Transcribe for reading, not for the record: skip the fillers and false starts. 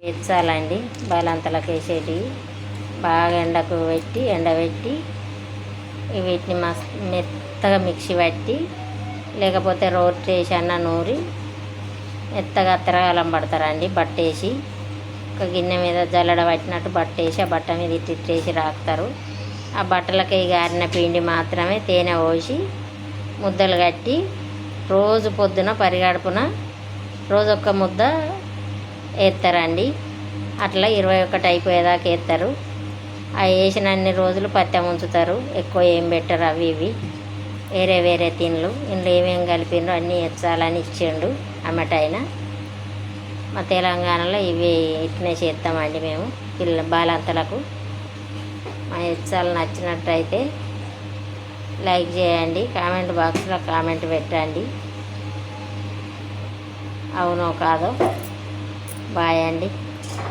ఎచ్చాలండి బాలంతలకు వేసేటివి బాగా ఎండబెట్టి వీటిని మెత్తగా మిక్సీ పట్టి లేకపోతే రోట్ వేసి అన్న నూరి మెత్తగా తిరగాలం పడతారండి. బట్టేసి ఒక గిన్నె మీద జల్లడ పట్టినట్టు బట్టేసి ఆ బట్ట మీద ఇట్టేసి రాకుతారు. ఆ బట్టలకి గారిన పిండి మాత్రమే తేనె పోసి ముద్దలు కట్టి రోజు పొద్దున పరిగడుపున రోజు ఒక్క ముద్ద వేస్తారండి. అట్లా 21 అయిపోయేదాకా వేస్తారు. అవి వేసిన అన్ని రోజులు పత్తెం ఉంచుతారు. ఎక్కువ ఏం పెట్టరు. అవి ఇవి వేరే తిండ్లు ఇందులో ఏమేమి కలిపిండ్రు అన్నీ ఎచ్చాలని ఇచ్చిండు అమ్మటైన. మా తెలంగాణలో ఇవి ఇట్నే చేస్తామండి మేము బాలంతలకు. మా ఎచ్చాలు నచ్చినట్టయితే లైక్ చేయండి, కామెంట్ బాక్స్లో కామెంట్ పెట్టండి. అవునో కాదో. బాయ్ అండి.